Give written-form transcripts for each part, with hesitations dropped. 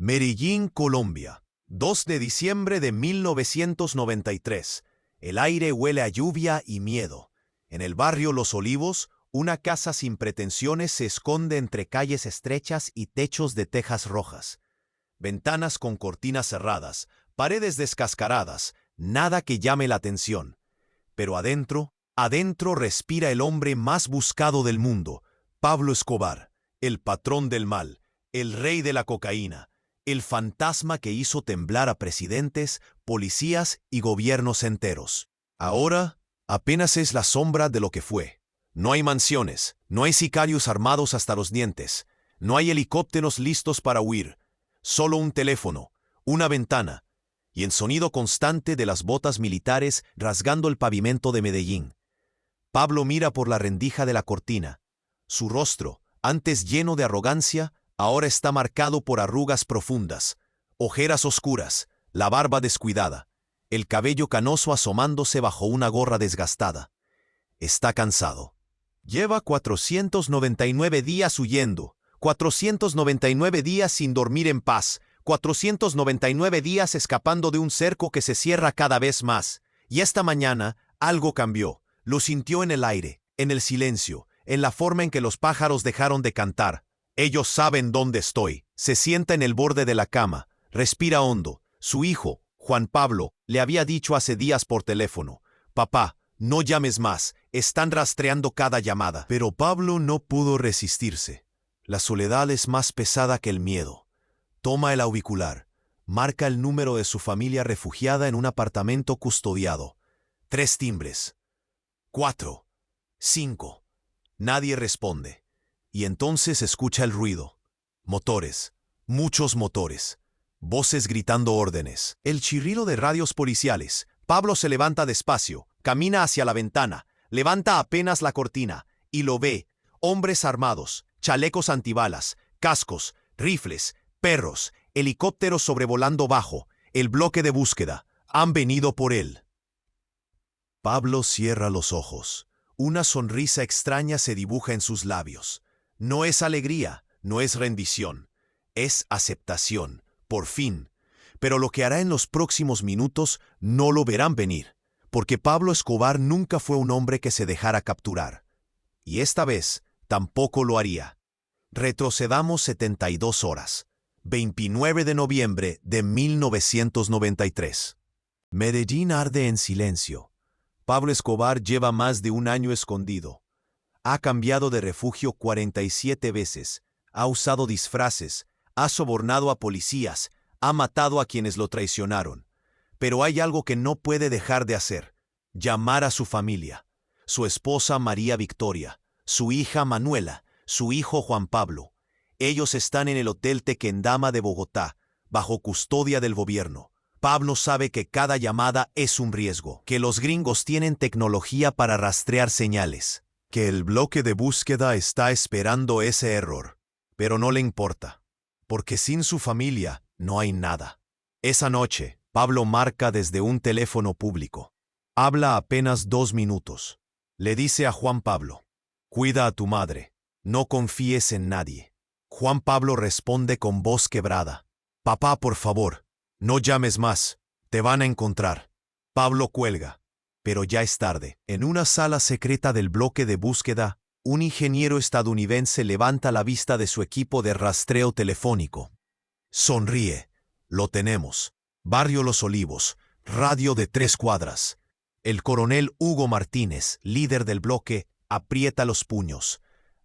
Medellín, Colombia. 2 de diciembre de 1993. El aire huele a lluvia y miedo. En el barrio Los Olivos, una casa sin pretensiones se esconde entre calles estrechas y techos de tejas rojas. Ventanas con cortinas cerradas, paredes descascaradas, nada que llame la atención. Pero adentro respira el hombre más buscado del mundo, Pablo Escobar, el patrón del mal, el rey de la cocaína, el fantasma que hizo temblar a presidentes, policías y gobiernos enteros. Ahora, apenas es la sombra de lo que fue. No hay mansiones, no hay sicarios armados hasta los dientes, no hay helicópteros listos para huir, solo un teléfono, una ventana, y el sonido constante de las botas militares rasgando el pavimento de Medellín. Pablo mira por la rendija de la cortina. Su rostro, antes lleno de arrogancia, ahora está marcado por arrugas profundas, ojeras oscuras, la barba descuidada, el cabello canoso asomándose bajo una gorra desgastada. Está cansado. Lleva 499 días huyendo, 499 días sin dormir en paz, 499 días escapando de un cerco que se cierra cada vez más. Y esta mañana algo cambió. Lo sintió en el aire, en el silencio, en la forma en que los pájaros dejaron de cantar. Ellos saben dónde estoy. Se sienta en el borde de la cama, respira hondo. Su hijo, Juan Pablo, le había dicho hace días por teléfono: «Papá, no llames más, están rastreando cada llamada». Pero Pablo no pudo resistirse. La soledad es más pesada que el miedo. Toma el auricular, marca el número de su familia refugiada en un apartamento custodiado. 3 timbres. 4. 5. Nadie responde. Y entonces escucha el ruido. Motores. Muchos motores. Voces gritando órdenes. El chirrido de radios policiales. Pablo se levanta despacio, camina hacia la ventana, levanta apenas la cortina, y lo ve. Hombres armados, chalecos antibalas, cascos, rifles, perros, helicópteros sobrevolando bajo, el bloque de búsqueda. Han venido por él. Pablo cierra los ojos. Una sonrisa extraña se dibuja en sus labios. No es alegría, no es rendición. Es aceptación, por fin. Pero lo que hará en los próximos minutos no lo verán venir, porque Pablo Escobar nunca fue un hombre que se dejara capturar. Y esta vez tampoco lo haría. Retrocedamos 72 horas. 29 de noviembre de 1993. Medellín arde en silencio. Pablo Escobar lleva más de un año escondido. Ha cambiado de refugio 47 veces, ha usado disfraces, ha sobornado a policías, ha matado a quienes lo traicionaron. Pero hay algo que no puede dejar de hacer: llamar a su familia. Su esposa María Victoria, su hija Manuela, su hijo Juan Pablo. Ellos están en el Hotel Tequendama de Bogotá, bajo custodia del gobierno. Pablo sabe que cada llamada es un riesgo, que los gringos tienen tecnología para rastrear señales, que el bloque de búsqueda está esperando ese error. Pero no le importa, porque sin su familia no hay nada. Esa noche, Pablo marca desde un teléfono público. Habla apenas 2 minutos. Le dice a Juan Pablo: «Cuida a tu madre, no confíes en nadie». Juan Pablo responde con voz quebrada: «Papá, por favor, no llames más, te van a encontrar». Pablo cuelga, pero ya es tarde. En una sala secreta del bloque de búsqueda, un ingeniero estadounidense levanta la vista de su equipo de rastreo telefónico. Sonríe. Lo tenemos. Barrio Los Olivos, radio de 3 cuadras. El coronel Hugo Martínez, líder del bloque, aprieta los puños.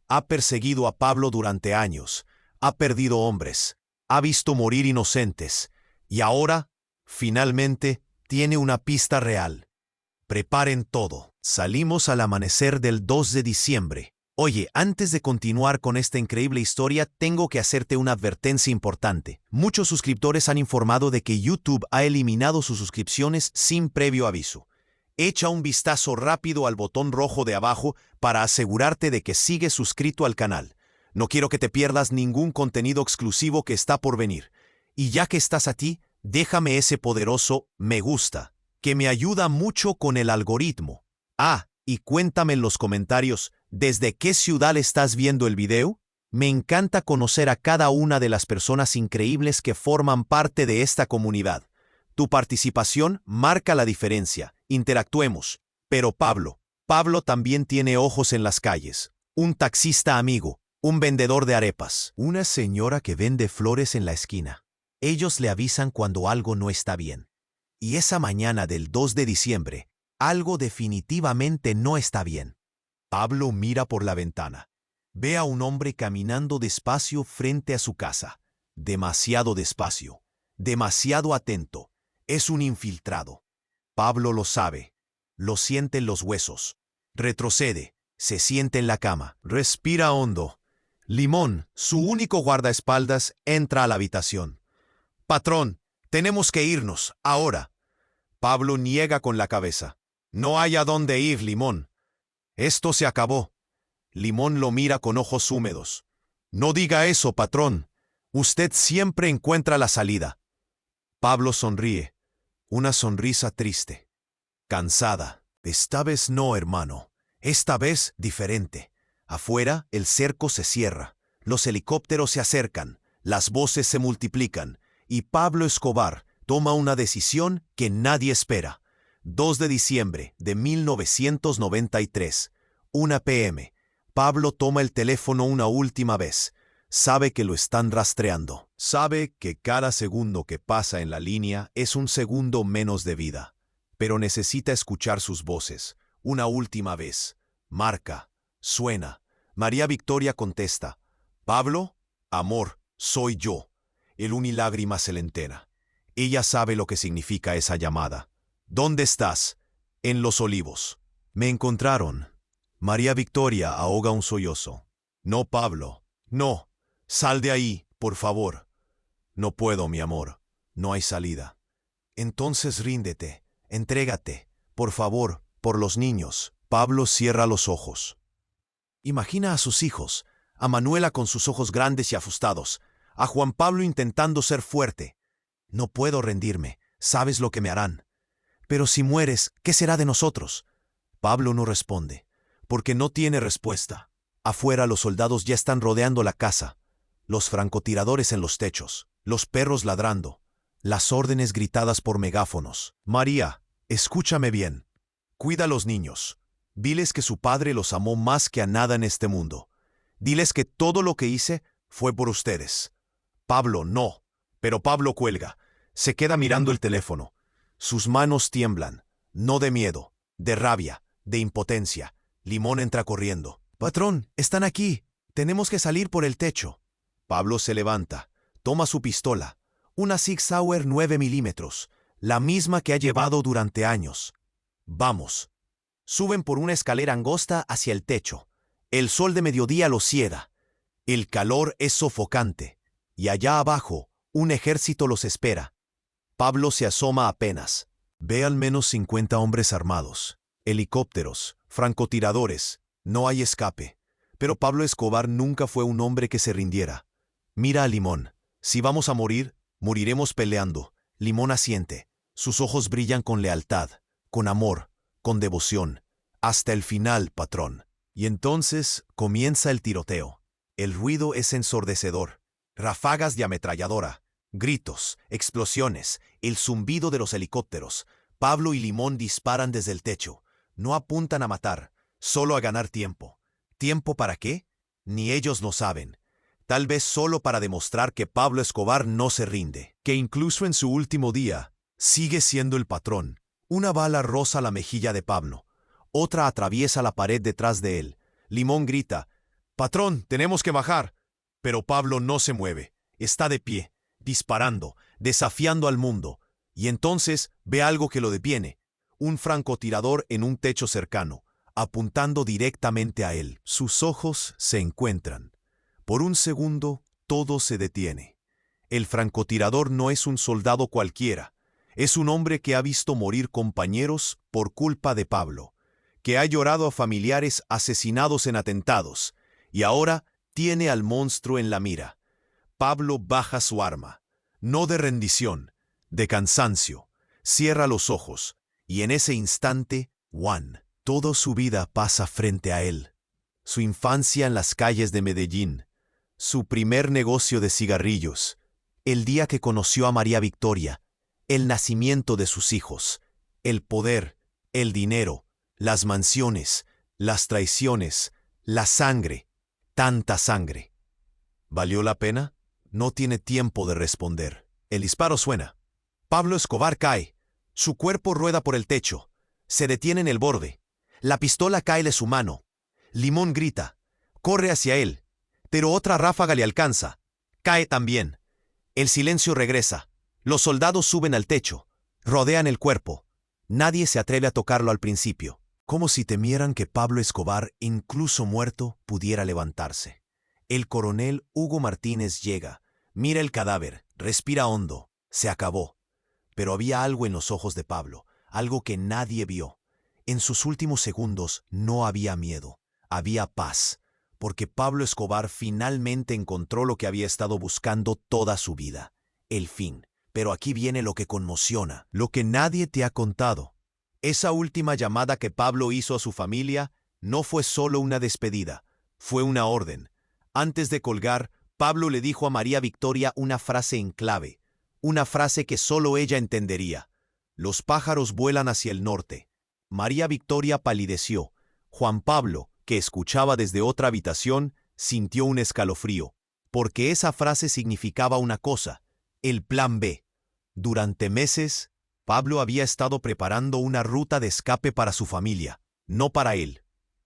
Ha perseguido a Pablo durante años, ha perdido hombres, ha visto morir inocentes, y ahora, finalmente, tiene una pista real. Preparen todo. Salimos al amanecer del 2 de diciembre. Oye, antes de continuar con esta increíble historia, tengo que hacerte una advertencia importante. Muchos suscriptores han informado de que YouTube ha eliminado sus suscripciones sin previo aviso. Echa un vistazo rápido al botón rojo de abajo para asegurarte de que sigues suscrito al canal. No quiero que te pierdas ningún contenido exclusivo que está por venir. Y ya que estás aquí, déjame ese poderoso me gusta, que me ayuda mucho con el algoritmo. Ah, y cuéntame en los comentarios, ¿desde qué ciudad estás viendo el video? Me encanta conocer a cada una de las personas increíbles que forman parte de esta comunidad. Tu participación marca la diferencia. Interactuemos. Pero Pablo también tiene ojos en las calles. Un taxista amigo, un vendedor de arepas, una señora que vende flores en la esquina. Ellos le avisan cuando algo no está bien. Y esa mañana del 2 de diciembre, algo definitivamente no está bien. Pablo mira por la ventana. Ve a un hombre caminando despacio frente a su casa. Demasiado despacio. Demasiado atento. Es un infiltrado. Pablo lo sabe. Lo siente en los huesos. Retrocede. Se siente en la cama. Respira hondo. Limón, su único guardaespaldas, entra a la habitación. Patrón, tenemos que irnos, ahora. Pablo niega con la cabeza. No hay a dónde ir, Limón. Esto se acabó. Limón lo mira con ojos húmedos. No diga eso, patrón. Usted siempre encuentra la salida. Pablo sonríe. Una sonrisa triste. Cansada. Esta vez no, hermano. Esta vez diferente. Afuera, el cerco se cierra. Los helicópteros se acercan. Las voces se multiplican. Y Pablo Escobar toma una decisión que nadie espera. 2 de diciembre de 1993. 1 p.m. Pablo toma el teléfono una última vez. Sabe que lo están rastreando. Sabe que cada segundo que pasa en la línea es un segundo menos de vida. Pero necesita escuchar sus voces. Una última vez. Marca. Suena. María Victoria contesta. Pablo, amor, soy yo. El unilágrima se le entera. Ella sabe lo que significa esa llamada. ¿Dónde estás? En Los Olivos. Me encontraron. María Victoria ahoga un sollozo. No, Pablo. No. Sal de ahí, por favor. No puedo, mi amor. No hay salida. Entonces ríndete. Entrégate. Por favor, por los niños. Pablo cierra los ojos. Imagina a sus hijos, a Manuela con sus ojos grandes y afustados, a Juan Pablo intentando ser fuerte. No puedo rendirme. ¿Sabes lo que me harán? Pero si mueres, ¿qué será de nosotros? Pablo no responde, porque no tiene respuesta. Afuera los soldados ya están rodeando la casa, los francotiradores en los techos, los perros ladrando, las órdenes gritadas por megáfonos. María, escúchame bien. Cuida a los niños. Diles que su padre los amó más que a nada en este mundo. Diles que todo lo que hice fue por ustedes. Pablo, no. Pero Pablo cuelga. Se queda mirando el teléfono. Sus manos tiemblan, no de miedo, de rabia, de impotencia. Limón entra corriendo. Patrón, están aquí. Tenemos que salir por el techo. Pablo se levanta, toma su pistola, una Sig Sauer 9 milímetros, la misma que ha llevado durante años. Vamos. Suben por una escalera angosta hacia el techo. El sol de mediodía los ciega. El calor es sofocante. Y allá abajo, un ejército los espera. Pablo se asoma apenas. Ve al menos 50 hombres armados, helicópteros, francotiradores. No hay escape. Pero Pablo Escobar nunca fue un hombre que se rindiera. Mira a Limón. Si vamos a morir, moriremos peleando. Limón asiente. Sus ojos brillan con lealtad, con amor, con devoción. Hasta el final, patrón. Y entonces comienza el tiroteo. El ruido es ensordecedor. Ráfagas de ametralladora. Gritos, explosiones, el zumbido de los helicópteros. Pablo y Limón disparan desde el techo. No apuntan a matar, solo a ganar tiempo. ¿Tiempo para qué? Ni ellos lo saben. Tal vez solo para demostrar que Pablo Escobar no se rinde, que incluso en su último día, sigue siendo el patrón. Una bala roza la mejilla de Pablo. Otra atraviesa la pared detrás de él. Limón grita, «Patrón, tenemos que bajar». Pero Pablo no se mueve. Está de pie, disparando, desafiando al mundo. Y entonces ve algo que lo detiene. Un francotirador en un techo cercano, apuntando directamente a él. Sus ojos se encuentran. Por un segundo, todo se detiene. El francotirador no es un soldado cualquiera. Es un hombre que ha visto morir compañeros por culpa de Pablo, que ha llorado a familiares asesinados en atentados, y ahora tiene al monstruo en la mira. Pablo baja su arma, no de rendición, de cansancio. Cierra los ojos, y en ese instante, Juan, toda su vida pasa frente a él. Su infancia en las calles de Medellín, Su primer negocio de cigarrillos, el día que conoció a María Victoria, el nacimiento de sus hijos, el poder, el dinero, las mansiones, las traiciones, la sangre, tanta sangre. ¿Valió la pena? No tiene tiempo de responder. El disparo suena. Pablo Escobar cae. Su cuerpo rueda por el techo. Se detiene en el borde. La pistola cae de su mano. Limón grita. Corre hacia él. Pero otra ráfaga le alcanza. Cae también. El silencio regresa. Los soldados suben al techo. Rodean el cuerpo. Nadie se atreve a tocarlo al principio. Como si temieran que Pablo Escobar, incluso muerto, pudiera levantarse. El coronel Hugo Martínez llega. Mira el cadáver. Respira hondo. Se acabó. Pero había algo en los ojos de Pablo. Algo que nadie vio. En sus últimos segundos no había miedo. Había paz. Porque Pablo Escobar finalmente encontró lo que había estado buscando toda su vida. El fin. Pero aquí viene lo que conmociona, lo que nadie te ha contado. Esa última llamada que Pablo hizo a su familia no fue solo una despedida, fue una orden. Antes de colgar, Pablo le dijo a María Victoria una frase en clave, una frase que solo ella entendería. Los pájaros vuelan hacia el norte. María Victoria palideció. Juan Pablo, que escuchaba desde otra habitación, sintió un escalofrío, porque esa frase significaba una cosa, el plan B. Durante meses, Pablo había estado preparando una ruta de escape para su familia, no para él,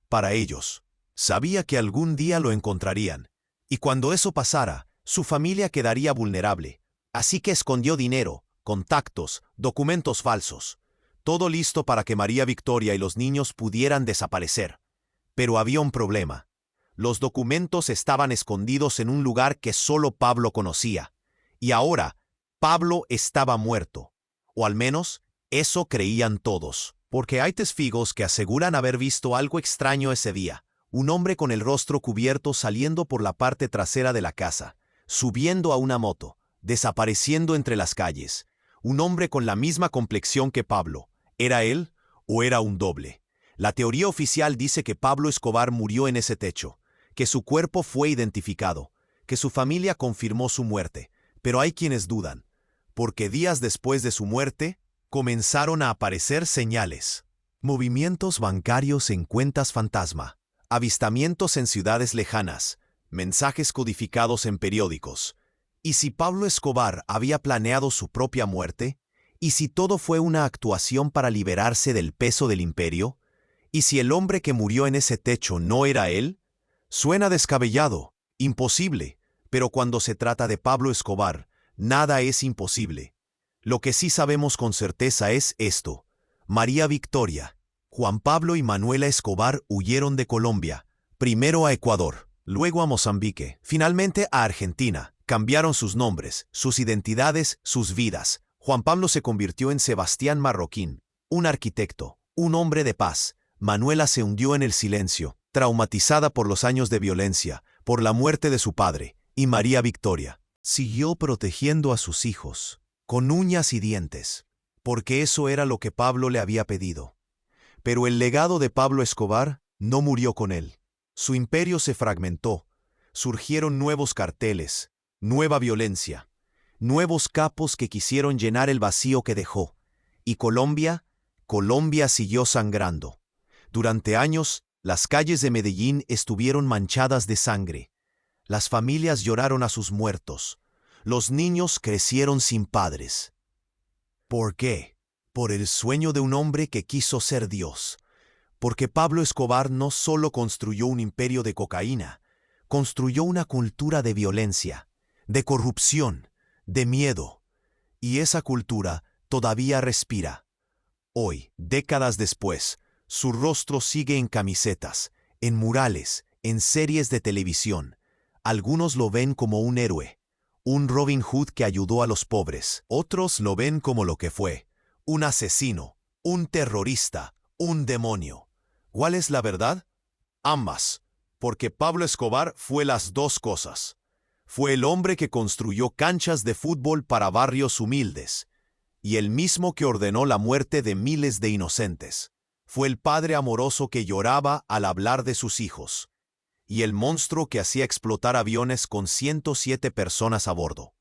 para ellos. Sabía que algún día lo encontrarían, y cuando eso pasara, su familia quedaría vulnerable. Así que escondió dinero, contactos, documentos falsos, todo listo para que María Victoria y los niños pudieran desaparecer. Pero había un problema. Los documentos estaban escondidos en un lugar que solo Pablo conocía, y ahora Pablo estaba muerto. O al menos, eso creían todos, porque hay testigos que aseguran haber visto algo extraño ese día. Un hombre con el rostro cubierto saliendo por la parte trasera de la casa, subiendo a una moto, desapareciendo entre las calles. Un hombre con la misma complexión que Pablo. ¿Era él o era un doble? La teoría oficial dice que Pablo Escobar murió en ese techo, que su cuerpo fue identificado, que su familia confirmó su muerte, pero hay quienes dudan, porque días después de su muerte, comenzaron a aparecer señales. Movimientos bancarios en cuentas fantasma, avistamientos en ciudades lejanas, mensajes codificados en periódicos. ¿Y si Pablo Escobar había planeado su propia muerte? ¿Y si todo fue una actuación para liberarse del peso del imperio? ¿Y si el hombre que murió en ese techo no era él? Suena descabellado, imposible, pero cuando se trata de Pablo Escobar, nada es imposible. Lo que sí sabemos con certeza es esto. María Victoria, Juan Pablo y Manuela Escobar huyeron de Colombia, primero a Ecuador, luego a Mozambique, finalmente a Argentina. Cambiaron sus nombres, sus identidades, sus vidas. Juan Pablo se convirtió en Sebastián Marroquín, un arquitecto, un hombre de paz. Manuela se hundió en el silencio, traumatizada por los años de violencia, por la muerte de su padre, y María Victoria siguió protegiendo a sus hijos, con uñas y dientes, porque eso era lo que Pablo le había pedido. Pero el legado de Pablo Escobar no murió con él. Su imperio se fragmentó, surgieron nuevos carteles, nueva violencia, nuevos capos que quisieron llenar el vacío que dejó. Y Colombia siguió sangrando. Durante años, las calles de Medellín estuvieron manchadas de sangre. Las familias lloraron a sus muertos. Los niños crecieron sin padres. ¿Por qué? Por el sueño de un hombre que quiso ser Dios. Porque Pablo Escobar no solo construyó un imperio de cocaína, construyó una cultura de violencia, de corrupción, de miedo. Y esa cultura todavía respira. Hoy, décadas después, su rostro sigue en camisetas, en murales, en series de televisión. Algunos lo ven como un héroe, un Robin Hood que ayudó a los pobres. Otros lo ven como lo que fue, un asesino, un terrorista, un demonio. ¿Cuál es la verdad? Ambas, porque Pablo Escobar fue las dos cosas. Fue el hombre que construyó canchas de fútbol para barrios humildes, y el mismo que ordenó la muerte de miles de inocentes. Fue el padre amoroso que lloraba al hablar de sus hijos, y el monstruo que hacía explotar aviones con 107 personas a bordo.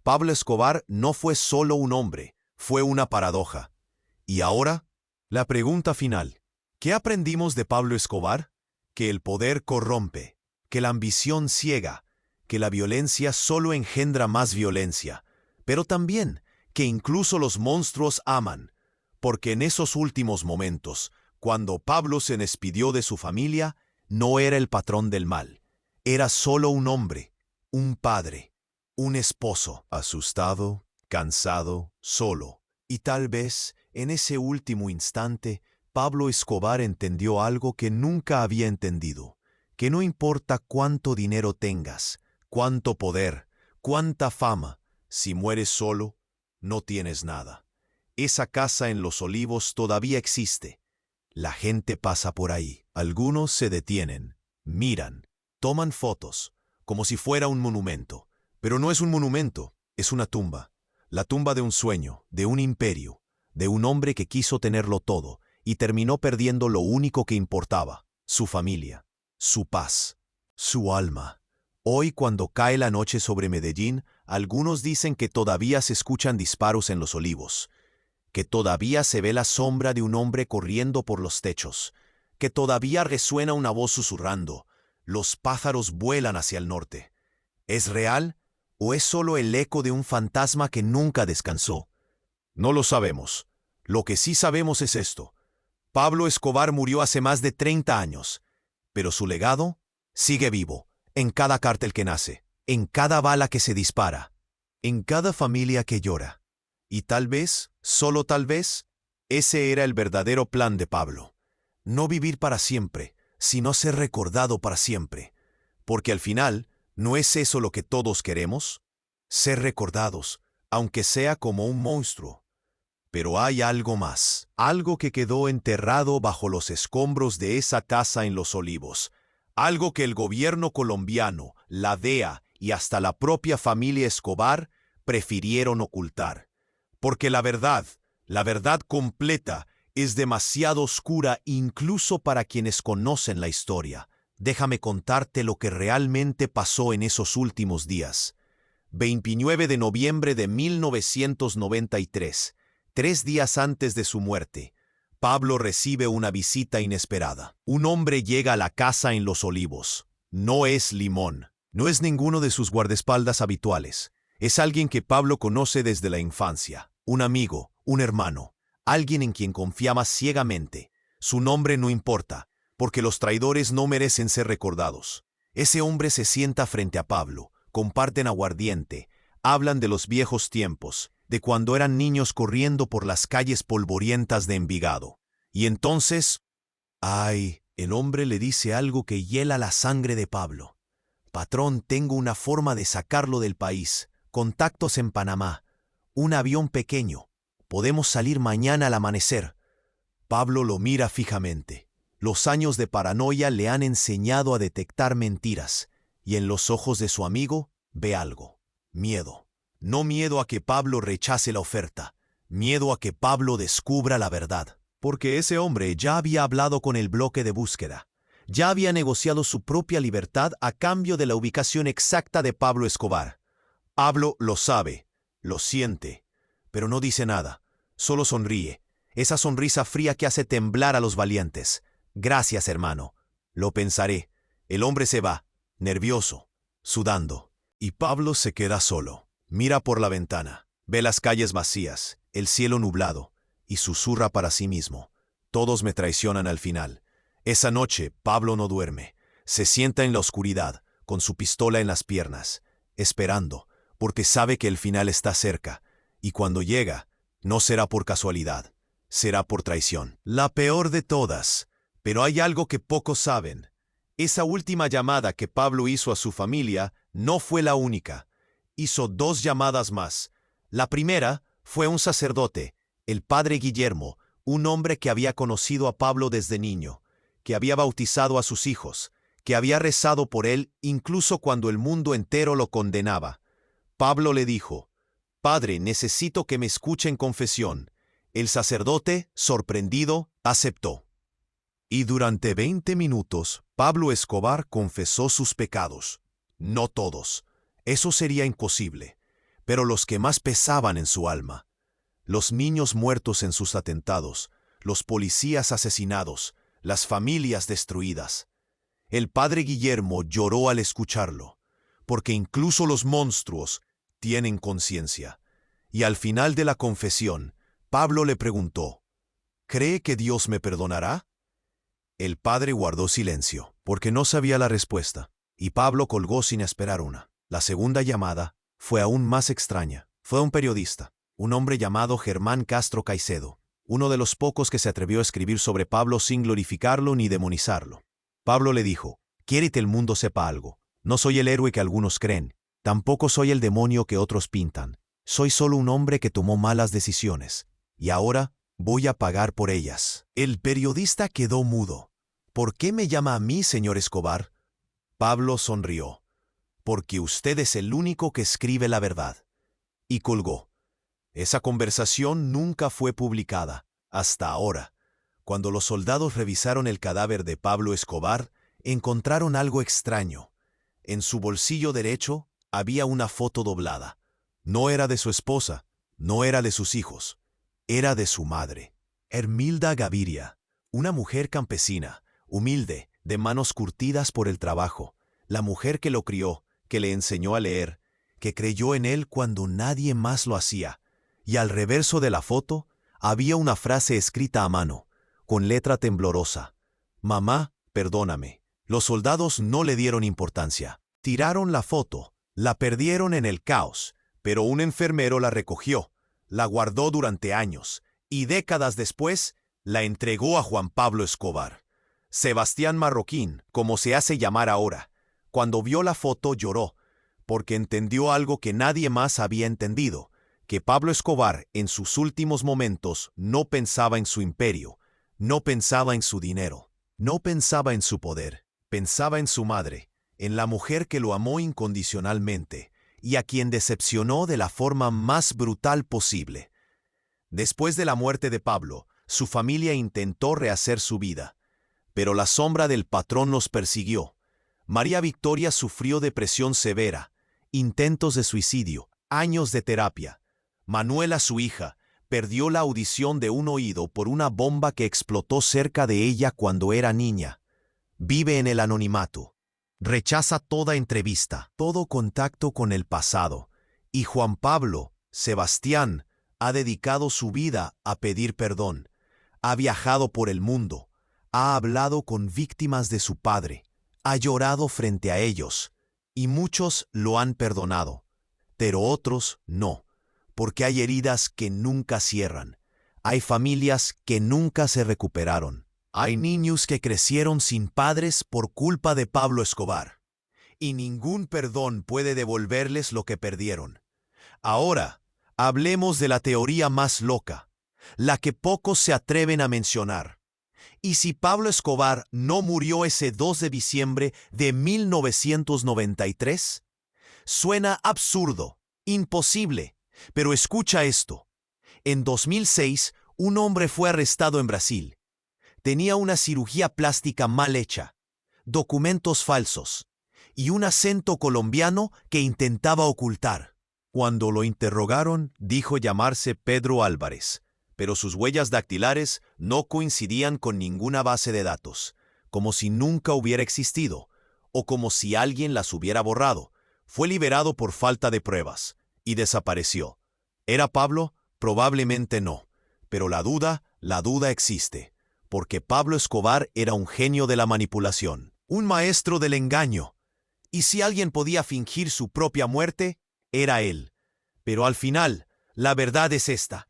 Pablo Escobar no fue solo un hombre, fue una paradoja. ¿Y ahora? La pregunta final. ¿Qué aprendimos de Pablo Escobar? Que el poder corrompe, que la ambición ciega, que la violencia solo engendra más violencia, pero también que incluso los monstruos aman, porque en esos últimos momentos, cuando Pablo se despidió de su familia, no era el patrón del mal, era solo un hombre, un padre, un esposo, asustado, cansado, solo. Y tal vez, en ese último instante, Pablo Escobar entendió algo que nunca había entendido, que no importa cuánto dinero tengas, cuánto poder, cuánta fama, si mueres solo, no tienes nada. Esa casa en Los Olivos todavía existe. La gente pasa por ahí. Algunos se detienen, miran, toman fotos, como si fuera un monumento. Pero no es un monumento, es una tumba. La tumba de un sueño, de un imperio, de un hombre que quiso tenerlo todo y terminó perdiendo lo único que importaba, su familia, su paz, su alma. Hoy, cuando cae la noche sobre Medellín, algunos dicen que todavía se escuchan disparos en Los Olivos, que todavía se ve la sombra de un hombre corriendo por los techos, que todavía resuena una voz susurrando, los pájaros vuelan hacia el norte. ¿Es real o es solo el eco de un fantasma que nunca descansó? No lo sabemos. Lo que sí sabemos es esto. Pablo Escobar murió hace más de 30 años, pero su legado sigue vivo, en cada cartel que nace, en cada bala que se dispara, en cada familia que llora. Y tal vez, solo tal vez, ese era el verdadero plan de Pablo. No vivir para siempre, sino ser recordado para siempre. Porque al final, ¿no es eso lo que todos queremos? Ser recordados, aunque sea como un monstruo. Pero hay algo más, algo que quedó enterrado bajo los escombros de esa casa en Los Olivos, algo que el gobierno colombiano, la DEA y hasta la propia familia Escobar prefirieron ocultar. Porque la verdad completa, es demasiado oscura incluso para quienes conocen la historia. Déjame contarte lo que realmente pasó en esos últimos días. 29 de noviembre de 1993, 3 días antes de su muerte, Pablo recibe una visita inesperada. Un hombre llega a la casa en Los Olivos. No es Limón, no es ninguno de sus guardaespaldas habituales. Es alguien que Pablo conoce desde la infancia, un amigo, un hermano, alguien en quien confiaba ciegamente. Su nombre no importa, porque los traidores no merecen ser recordados. Ese hombre se sienta frente a Pablo, comparten aguardiente, hablan de los viejos tiempos, de cuando eran niños corriendo por las calles polvorientas de Envigado. Y entonces, ¡ay! El hombre le dice algo que hiela la sangre de Pablo. Patrón, tengo una forma de sacarlo del país. Contactos en Panamá. Un avión pequeño. Podemos salir mañana al amanecer. Pablo lo mira fijamente. Los años de paranoia le han enseñado a detectar mentiras, y en los ojos de su amigo ve algo. Miedo. No miedo a que Pablo rechace la oferta, miedo a que Pablo descubra la verdad. Porque ese hombre ya había hablado con el bloque de búsqueda. Ya había negociado su propia libertad a cambio de la ubicación exacta de Pablo Escobar. Pablo lo sabe, lo siente, pero no dice nada. Solo sonríe. Esa sonrisa fría que hace temblar a los valientes. Gracias, hermano. Lo pensaré. El hombre se va, nervioso, sudando. Y Pablo se queda solo. Mira por la ventana. Ve las calles vacías, el cielo nublado, y susurra para sí mismo. Todos me traicionan al final. Esa noche, Pablo no duerme. Se sienta en la oscuridad, con su pistola en las piernas, esperando, porque sabe que el final está cerca, y cuando llega, no será por casualidad, será por traición. La peor de todas. Pero hay algo que pocos saben. Esa última llamada que Pablo hizo a su familia no fue la única. Hizo 2 llamadas más. La primera fue un sacerdote, el padre Guillermo, un hombre que había conocido a Pablo desde niño, que había bautizado a sus hijos, que había rezado por él incluso cuando el mundo entero lo condenaba. Pablo le dijo: «Padre, necesito que me escuche en confesión». El sacerdote, sorprendido, aceptó. Y durante 20 minutos, Pablo Escobar confesó sus pecados. No todos. Eso sería imposible. Pero los que más pesaban en su alma. Los niños muertos en sus atentados, los policías asesinados, las familias destruidas. El padre Guillermo lloró al escucharlo, porque incluso los monstruos tienen conciencia. Y al final de la confesión, Pablo le preguntó, ¿cree que Dios me perdonará? El padre guardó silencio, porque no sabía la respuesta, y Pablo colgó sin esperar una. La segunda llamada fue aún más extraña. Fue un periodista, un hombre llamado Germán Castro Caicedo, uno de los pocos que se atrevió a escribir sobre Pablo sin glorificarlo ni demonizarlo. Pablo le dijo, «Quiere que el mundo sepa algo. No soy el héroe que algunos creen, tampoco soy el demonio que otros pintan. Soy solo un hombre que tomó malas decisiones, y ahora voy a pagar por ellas». El periodista quedó mudo. «¿Por qué me llama a mí, señor Escobar?» Pablo sonrió. «Porque usted es el único que escribe la verdad». Y colgó. Esa conversación nunca fue publicada, hasta ahora. Cuando los soldados revisaron el cadáver de Pablo Escobar, encontraron algo extraño. En su bolsillo derecho había una foto doblada. No era de su esposa, no era de sus hijos, era de su madre. Hermilda Gaviria, una mujer campesina, humilde, de manos curtidas por el trabajo, la mujer que lo crió, que le enseñó a leer, que creyó en él cuando nadie más lo hacía. Y al reverso de la foto había una frase escrita a mano, con letra temblorosa. «Mamá, perdóname». Los soldados no le dieron importancia. Tiraron la foto, la perdieron en el caos, pero un enfermero la recogió, la guardó durante años, y décadas después la entregó a Juan Pablo Escobar. Sebastián Marroquín, como se hace llamar ahora, cuando vio la foto lloró, porque entendió algo que nadie más había entendido, que Pablo Escobar en sus últimos momentos no pensaba en su imperio, no pensaba en su dinero, no pensaba en su poder, pensaba en su madre, en la mujer que lo amó incondicionalmente y a quien decepcionó de la forma más brutal posible. Después de la muerte de Pablo, su familia intentó rehacer su vida, pero la sombra del patrón los persiguió. María Victoria sufrió depresión severa, intentos de suicidio, años de terapia. Manuela, su hija, perdió la audición de un oído por una bomba que explotó cerca de ella cuando era niña. Vive en el anonimato. Rechaza toda entrevista, todo contacto con el pasado. Y Juan Pablo, Sebastián, ha dedicado su vida a pedir perdón. Ha viajado por el mundo. Ha hablado con víctimas de su padre. Ha llorado frente a ellos. Y muchos lo han perdonado. Pero otros no. Porque hay heridas que nunca cierran. Hay familias que nunca se recuperaron. Hay niños que crecieron sin padres por culpa de Pablo Escobar. Y ningún perdón puede devolverles lo que perdieron. Ahora, hablemos de la teoría más loca, la que pocos se atreven a mencionar. ¿Y si Pablo Escobar no murió ese 2 de diciembre de 1993? Suena absurdo, imposible. Pero escucha esto. En 2006, un hombre fue arrestado en Brasil. Tenía una cirugía plástica mal hecha, documentos falsos y un acento colombiano que intentaba ocultar. Cuando lo interrogaron, dijo llamarse Pedro Álvarez, pero sus huellas dactilares no coincidían con ninguna base de datos, como si nunca hubiera existido, o como si alguien las hubiera borrado. Fue liberado por falta de pruebas y desapareció. ¿Era Pablo? Probablemente no, pero la duda existe, porque Pablo Escobar era un genio de la manipulación, un maestro del engaño, y si alguien podía fingir su propia muerte, era él. Pero al final, la verdad es esta.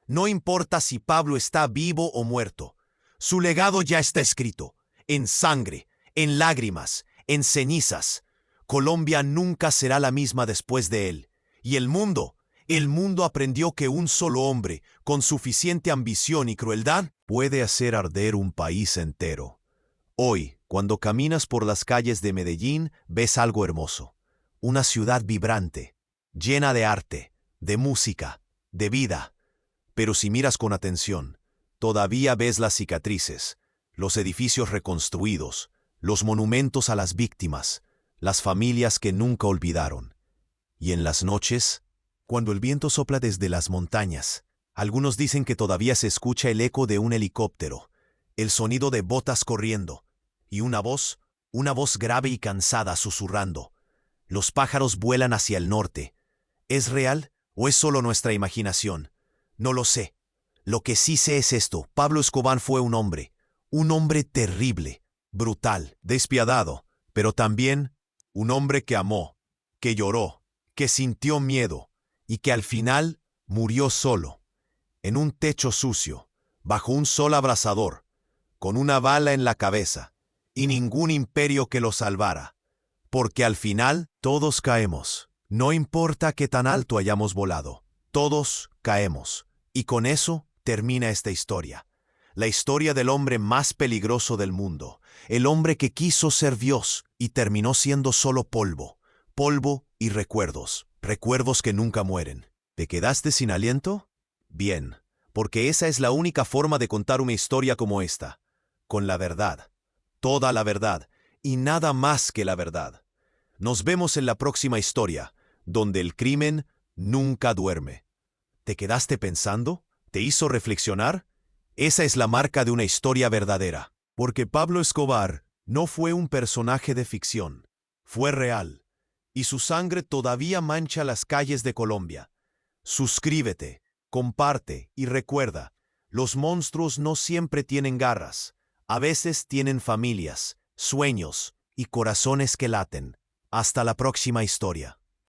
No importa si Pablo está vivo o muerto, su legado ya está escrito, en sangre, en lágrimas, en cenizas. Colombia nunca será la misma después de él, y el mundo aprendió que un solo hombre, con suficiente ambición y crueldad, puede hacer arder un país entero. Hoy, cuando caminas por las calles de Medellín, ves algo hermoso. Una ciudad vibrante, llena de arte, de música, de vida. Pero si miras con atención, todavía ves las cicatrices, los edificios reconstruidos, los monumentos a las víctimas, las familias que nunca olvidaron. Y en las noches, cuando el viento sopla desde las montañas, algunos dicen que todavía se escucha el eco de un helicóptero, el sonido de botas corriendo, y una voz grave y cansada susurrando. Los pájaros vuelan hacia el norte. ¿Es real o es solo nuestra imaginación? No lo sé. Lo que sí sé es esto: Pablo Escobar fue un hombre terrible, brutal, despiadado, pero también un hombre que amó, que lloró, que sintió miedo y que al final murió solo, en un techo sucio, bajo un sol abrasador, con una bala en la cabeza, y ningún imperio que lo salvara. Porque al final todos caemos. No importa qué tan alto hayamos volado, todos caemos. Y con eso termina esta historia. La historia del hombre más peligroso del mundo, el hombre que quiso ser Dios y terminó siendo solo polvo, polvo y recuerdos, recuerdos que nunca mueren. ¿Te quedaste sin aliento? Bien, porque esa es la única forma de contar una historia como esta, con la verdad, toda la verdad y nada más que la verdad. Nos vemos en la próxima historia, donde el crimen nunca duerme. ¿Te quedaste pensando? ¿Te hizo reflexionar? Esa es la marca de una historia verdadera, porque Pablo Escobar no fue un personaje de ficción, fue real, y su sangre todavía mancha las calles de Colombia. Suscríbete, comparte y recuerda, los monstruos no siempre tienen garras, a veces tienen familias, sueños y corazones que laten. Hasta la próxima historia.